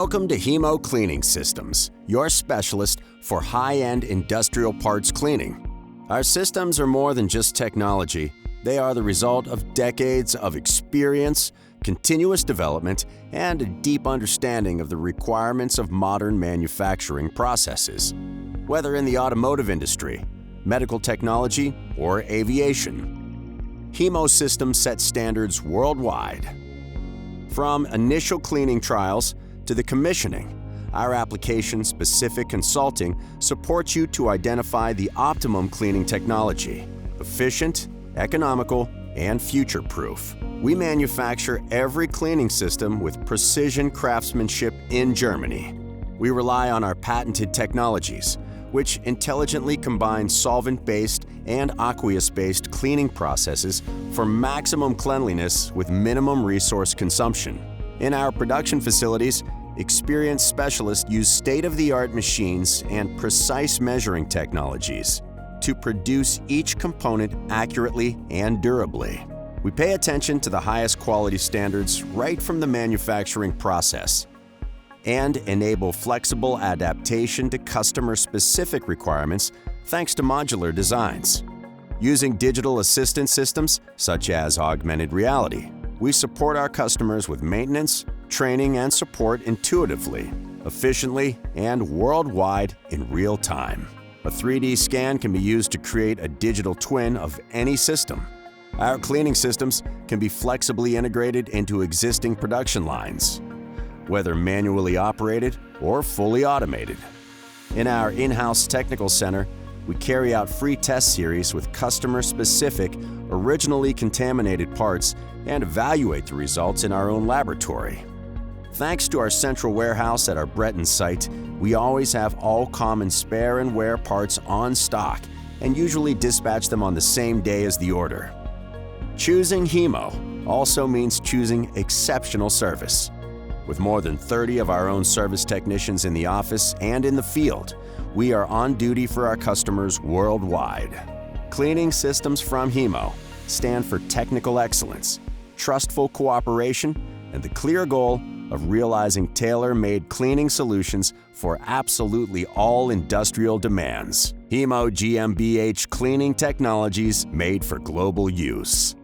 Welcome to Hemo Cleaning Systems, your specialist for high-end industrial parts cleaning. Our systems are more than just technology. They are the result of decades of experience, continuous development, and a deep understanding of the requirements of modern manufacturing processes. Whether in the automotive industry, medical technology, or aviation, Hemo systems set standards worldwide. From initial cleaning trials to the commissioning, our application-specific consulting supports you to identify the optimum cleaning technology, efficient, economical, and future-proof. We manufacture every cleaning system with precision craftsmanship in Germany. We rely on our patented technologies, which intelligently combine solvent-based and aqueous-based cleaning processes for maximum cleanliness with minimum resource consumption. In our production facilities, experienced specialists use state-of-the-art machines and precise measuring technologies to produce each component accurately and durably. We pay attention to the highest quality standards right from the manufacturing process and enable flexible adaptation to customer-specific requirements thanks to modular designs. Using digital assistance systems such as augmented reality, we support our customers with maintenance, training, and support intuitively, efficiently, and worldwide in real time. A 3D scan can be used to create a digital twin of any system. Our cleaning systems can be flexibly integrated into existing production lines, whether manually operated or fully automated. In our in-house technical center, we carry out free test series with customer-specific, originally contaminated parts and evaluate the results in our own laboratory. Thanks to our central warehouse at our Breton site, we always have all common spare and wear parts on stock and usually dispatch them on the same day as the order. Choosing Hemo also means choosing exceptional service. With more than 30 of our own service technicians in the office and in the field, we are on duty for our customers worldwide. Cleaning systems from Hemo stand for technical excellence, trustful cooperation, and the clear goal of realizing tailor-made cleaning solutions for absolutely all industrial demands. Hemo GmbH cleaning technologies made for global use.